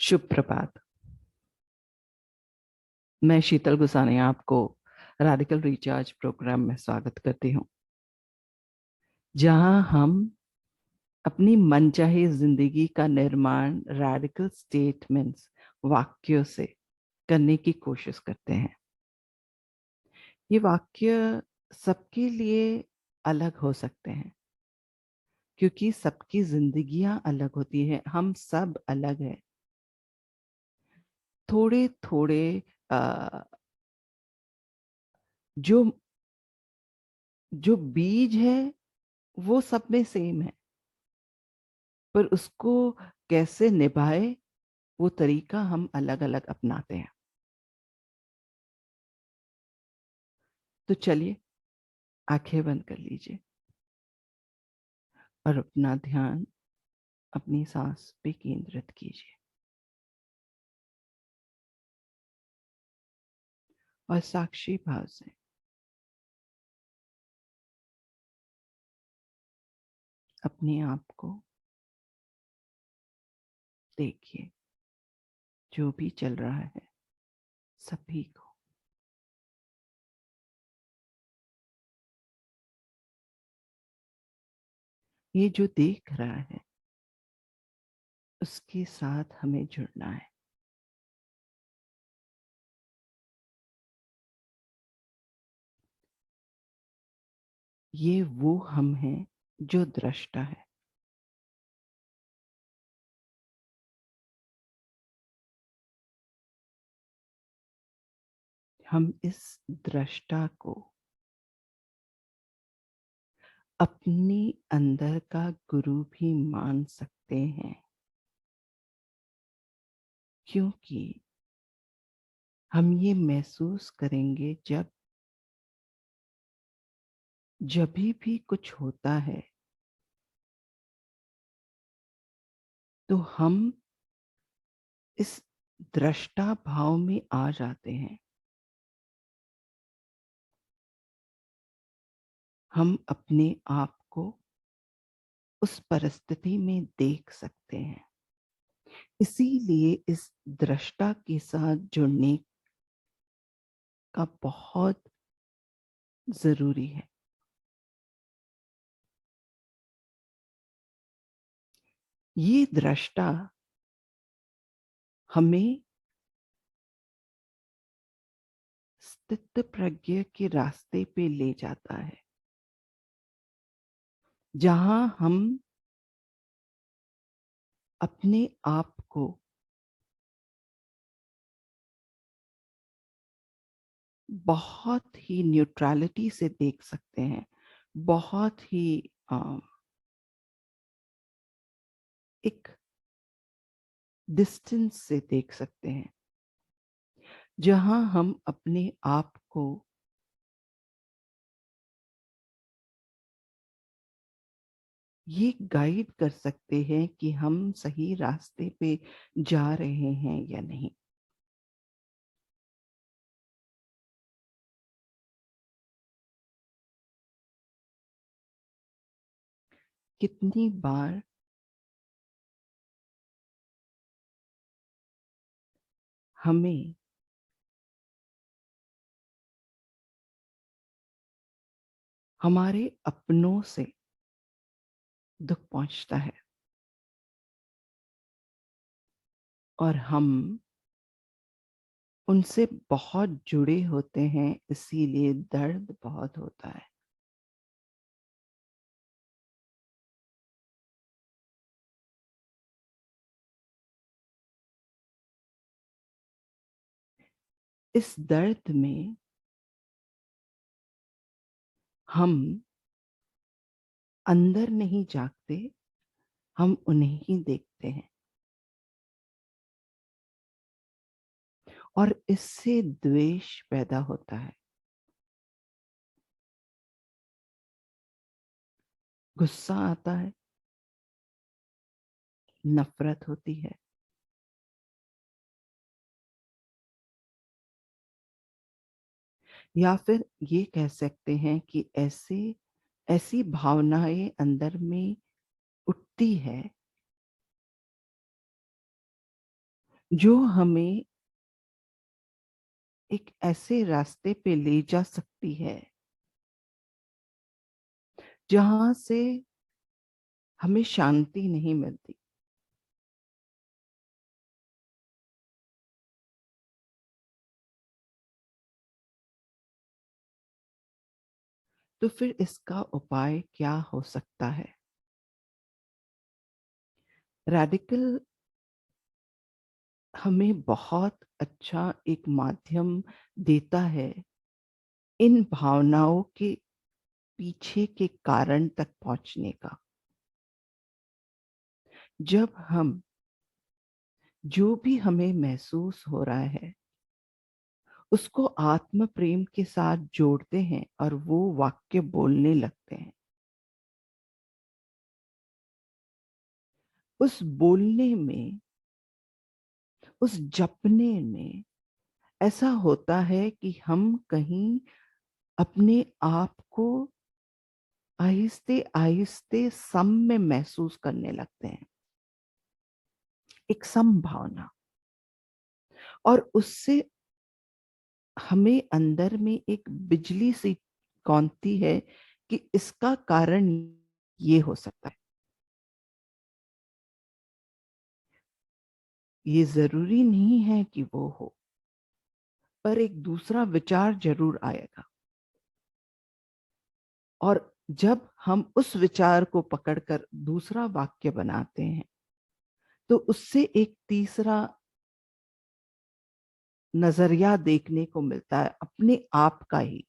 शुभ प्रभात। मैं शीतल गुसानी आपको radical recharge programme में स्वागत करती हूँ, जहां हम अपनी मनचाही जिंदगी का निर्माण रेडिकल स्टेटमेंट्स, वाक्यों से करने की कोशिश करते हैं। ये वाक्य सबके लिए अलग हो सकते हैं, क्योंकि सबकी जिंदगियां अलग होती है। हम सब अलग हैं। थोड़े थोड़े जो जो बीज है वो सब में सेम है, पर उसको कैसे निभाए वो तरीका हम अलग अलग अपनाते हैं। तो चलिए, आंखें बंद कर लीजिए और अपना ध्यान अपनी सांस पे केंद्रित कीजिए और साक्षी भाव से अपने आप को देखिए, जो भी चल रहा है सभी को। ये जो देख रहा है उसके साथ हमें जुड़ना है। ये वो हम हैं जो दृष्टा है। हम इस दृष्टा को अपने अंदर का गुरु भी मान सकते हैं, क्योंकि हम ये महसूस करेंगे जब भी कुछ होता है तो हम इस दृष्टा भाव में आ जाते हैं। हम अपने आप को उस परिस्थिति में देख सकते हैं। इसीलिए इस दृष्टा के साथ जुड़ने का बहुत जरूरी है। ये दृष्टा हमें स्थित प्रज्ञ के रास्ते पे ले जाता है, जहां हम अपने आप को बहुत ही न्यूट्रलिटी से देख सकते हैं, बहुत ही एक डिस्टेंस से देख सकते हैं, जहां हम अपने आप को ये गाइड कर सकते हैं कि हम सही रास्ते पे जा रहे हैं या नहीं। कितनी बार हमें हमारे अपनों से दुख पहुंचता है और हम उनसे बहुत जुड़े होते हैं, इसीलिए दर्द बहुत होता है। इस दर्द में हम अंदर नहीं झांकते, हम उन्हें ही देखते हैं और इससे द्वेष पैदा होता है, गुस्सा आता है, नफरत होती है, या फिर ये कह सकते हैं कि ऐसी भावनाएं अंदर में उठती है जो हमें एक ऐसे रास्ते पे ले जा सकती है जहां से हमें शांति नहीं मिलती। तो फिर इसका उपाय क्या हो सकता है? रेडिकल हमें बहुत अच्छा एक माध्यम देता है इन भावनाओं के पीछे के कारण तक पहुंचने का। जब हम जो भी हमें महसूस हो रहा है उसको आत्म प्रेम के साथ जोड़ते हैं और वो वाक्य बोलने लगते हैं, उस बोलने में, उस जपने में ऐसा होता है कि हम कहीं अपने आप को आहिस्ते आहिस्ते सम में महसूस करने लगते हैं, एक सम भावना। और उससे हमें अंदर में एक बिजली सी कौंधती है कि इसका कारण ये हो सकता है। ये जरूरी नहीं है कि वो हो, पर एक दूसरा विचार जरूर आएगा। और जब हम उस विचार को पकड़कर दूसरा वाक्य बनाते हैं तो उससे एक तीसरा नजरिया देखने को मिलता है, अपने आप का ही।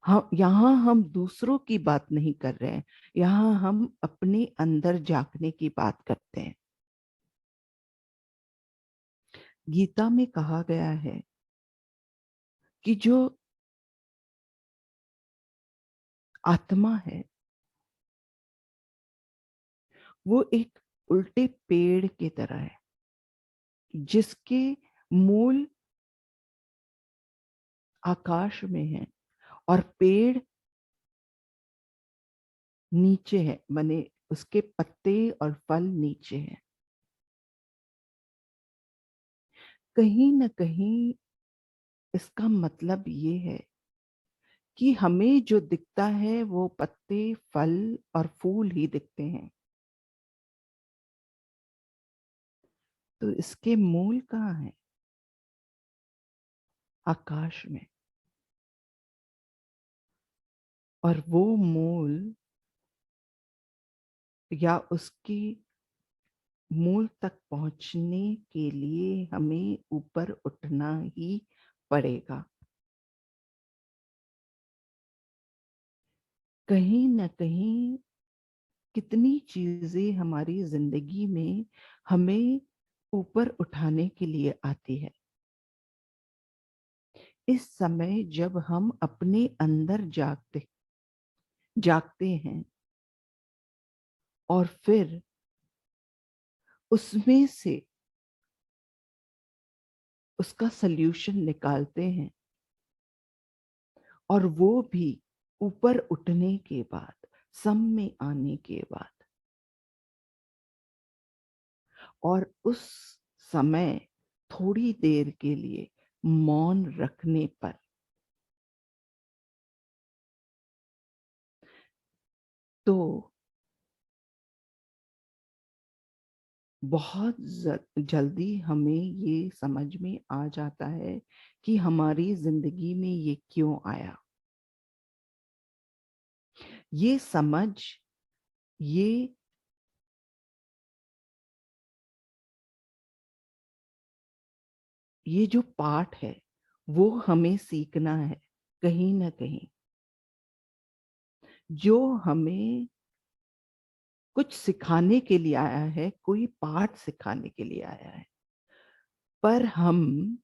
हम यहाँ हम दूसरों की बात नहीं कर रहे हैं, यहाँ हम अपने अंदर झांकने की बात करते हैं। गीता में कहा गया है कि जो आत्मा है वो एक उल्टे पेड़ की तरह है, जिसके मूल आकाश में है और पेड़ नीचे है, माने उसके पत्ते और फल नीचे हैं। कहीं न कहीं इसका मतलब ये है कि हमें जो दिखता है वो पत्ते, फल और फूल ही दिखते हैं। तो इसके मूल कहाँ है? आकाश में। और वो मूल या उसकी मूल तक पहुंचने के लिए हमें ऊपर उठना ही पड़ेगा। कहीं न कहीं कितनी चीजें हमारी जिंदगी में हमें ऊपर उठाने के लिए आती है। इस समय जब हम अपने अंदर जागते हैं और फिर उसमें से उसका सल्यूशन निकालते हैं, और वो भी ऊपर उठने के बाद, सम में आने के बाद, और उस समय थोड़ी देर के लिए मौन रखने पर तो बहुत जल्दी हमें ये समझ में आ जाता है कि हमारी जिंदगी में ये क्यों आया। ये समझ, ये ये जो पाठ है वो हमें सीखना है। कहीं ना कहीं जो हमें कुछ सिखाने के लिए आया है, कोई पाठ सिखाने के लिए आया है, पर हम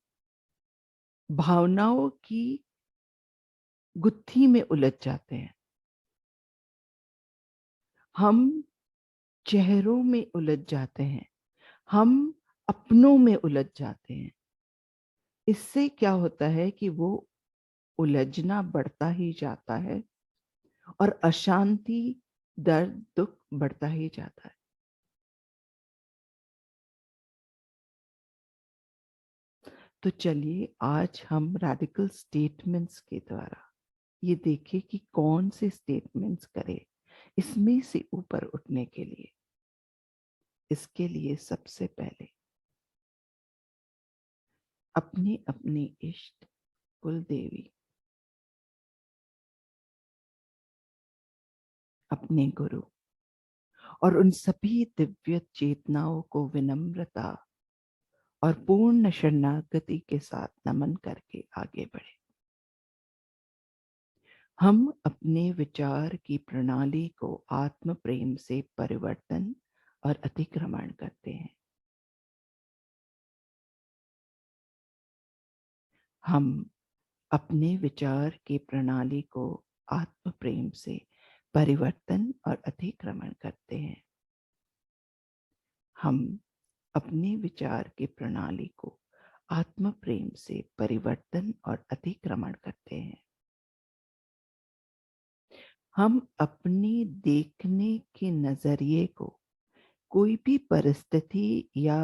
भावनाओं की गुत्थी में उलझ जाते हैं, हम चेहरों में उलझ जाते हैं, हम अपनों में उलझ जाते हैं। इससे क्या होता है कि वो उलझना बढ़ता ही जाता है और अशांति, दर्द, दुख बढ़ता ही जाता है। तो चलिए आज हम रेडिकल स्टेटमेंट्स के द्वारा ये देखें कि कौन से स्टेटमेंट्स करें इसमें से ऊपर उठने के लिए। इसके लिए सबसे पहले अपने अपने इष्ट कुल देवी, अपने गुरु और उन सभी दिव्य चेतनाओं को विनम्रता और पूर्ण शरणागति के साथ नमन करके आगे बढ़े। हम अपने विचार की प्रणाली को आत्म प्रेम से परिवर्तन और अतिक्रमण करते हैं। हम अपने विचार की प्रणाली को आत्म प्रेम से परिवर्तन और अतिक्रमण करते हैं। हम अपने विचार की प्रणाली को आत्म प्रेम से परिवर्तन और अतिक्रमण करते हैं। हम अपने देखने के नजरिए को कोई भी परिस्थिति या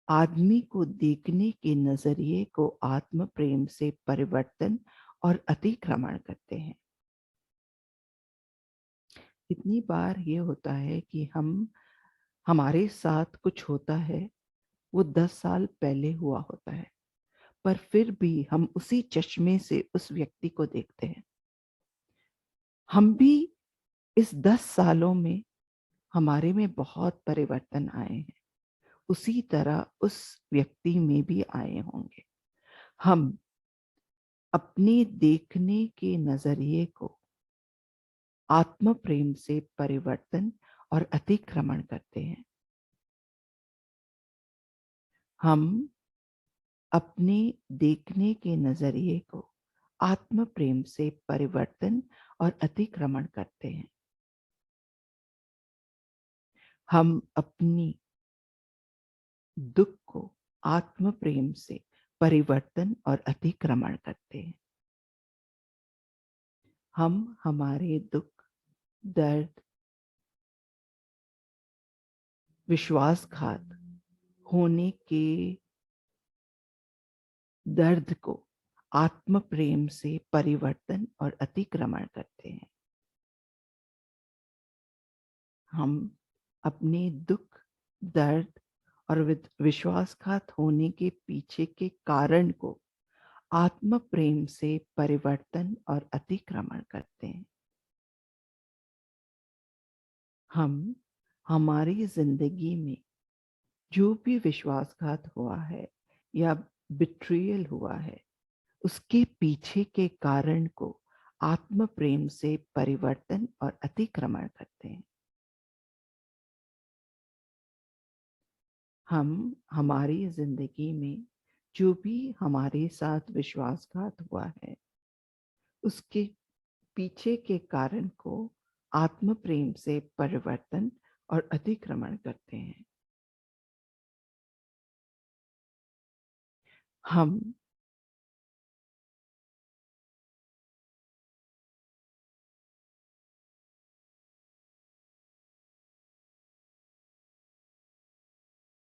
आदमी को देखने के नजरिए को आत्म प्रेम से परिवर्तन और अतिक्रमण करते हैं। इतनी बार ये होता है कि हमारे साथ कुछ होता है, वो 10 साल पहले हुआ होता है, पर फिर भी हम उसी चश्मे से उस व्यक्ति को देखते हैं। हम भी इस 10 सालों में हमारे में बहुत परिवर्तन आए हैं, उसी तरह उस व्यक्ति में भी आए होंगे। हम अपने देखने के नजरिए को आत्म प्रेम से परिवर्तन और अतिक्रमण करते हैं। हम अपने देखने के नजरिए को आत्म प्रेम से परिवर्तन और अतिक्रमण करते हैं। हम अपनी दुख को आत्म प्रेम से परिवर्तन और अतिक्रमण करते हैं। हम हमारे दुख, दर्द, विश्वासघात होने के दर्द को आत्म प्रेम से परिवर्तन और अतिक्रमण करते हैं। हम अपने दुख, दर्द और विश्वासघात होने के पीछे के कारण को आत्म प्रेम से परिवर्तन और अतिक्रमण करते हैं। हम हमारी जिंदगी में जो भी विश्वासघात हुआ है या बिट्रियल हुआ है, उसके पीछे के कारण को आत्म प्रेम से परिवर्तन और अतिक्रमण करते हैं। हम हमारी जिंदगी में जो भी हमारे साथ विश्वासघात हुआ है, उसके पीछे के कारण को आत्म प्रेम से परिवर्तन और अतिक्रमण करते हैं। हम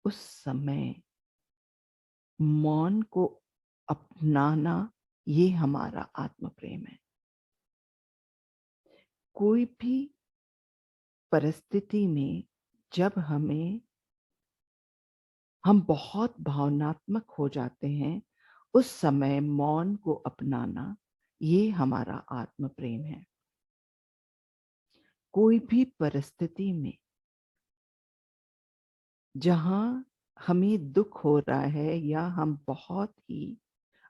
उस समय मौन को अपनाना, ये हमारा आत्म प्रेम है। कोई भी परिस्थिति में जब हम बहुत भावनात्मक हो जाते हैं, उस समय मौन को अपनाना, ये हमारा आत्म प्रेम है। कोई भी परिस्थिति में जहां हमें दुख हो रहा है या हम बहुत ही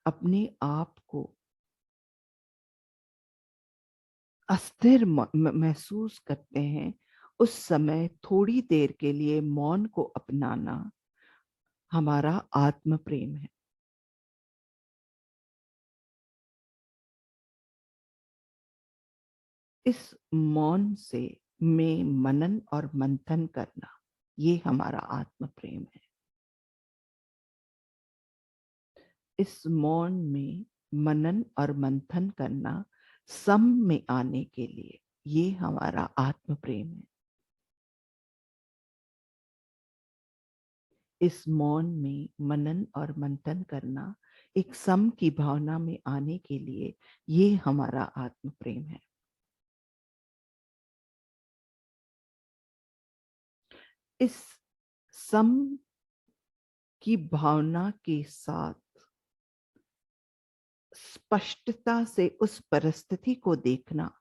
अपने आप को अस्थिर महसूस करते हैं, उस समय थोड़ी देर के लिए मौन को अपनाना हमारा आत्म प्रेम है। इस मौन से में मनन और मंथन करना, ये हमारा आत्म प्रेम है। इस मौन में मनन और मंथन करना, सम में आने के लिए, ये हमारा आत्म प्रेम है। इस मौन में मनन और मंथन करना, एक सम की भावना में आने के लिए, ये हमारा आत्म प्रेम है। इस सम की भावना के साथ स्पष्टता से उस परिस्थिति को देखना,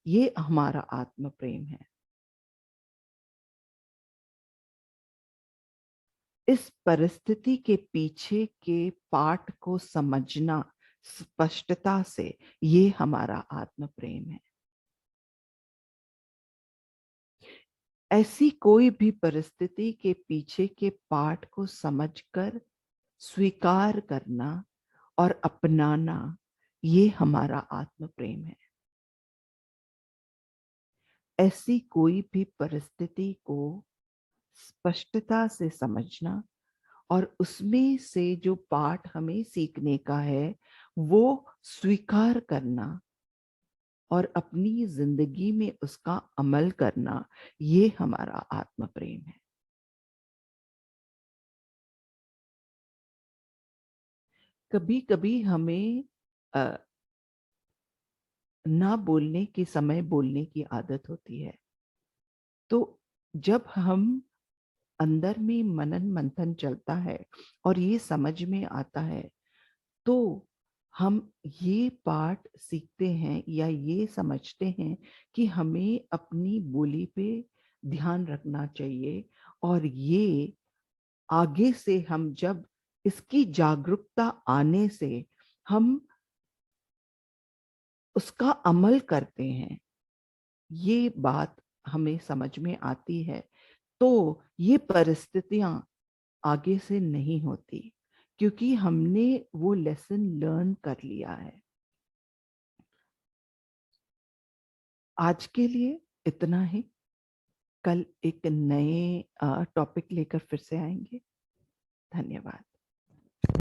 ये हमारा आत्म प्रेम है। इस परिस्थिति के पीछे के पाठ को समझना स्पष्टता से, ये हमारा आत्म प्रेम है। ऐसी कोई भी परिस्थिति के पीछे के पाठ को समझकर स्वीकार करना और अपनाना, ये हमारा आत्म प्रेम है। ऐसी कोई भी परिस्थिति को स्पष्टता से समझना और उसमें से जो पाठ हमें सीखने का है, वो स्वीकार करना और अपनी जिंदगी में उसका अमल करना, ये हमारा आत्म प्रेम है। कभी कभी हमें ना बोलने के समय बोलने की आदत होती है। तो जब हम अंदर में मनन मंथन चलता है और ये समझ में आता है, तो हम ये पाठ सीखते हैं या ये समझते हैं कि हमें अपनी बोली पे ध्यान रखना चाहिए। और ये आगे से हम जब इसकी जागरूकता आने से हम उसका अमल करते हैं, ये बात हमें समझ में आती है, तो ये परिस्थितियां आगे से नहीं होती, क्योंकि हमने वो लेसन लर्न कर लिया है। आज के लिए इतना ही। कल एक नए टॉपिक लेकर फिर से आएंगे। धन्यवाद।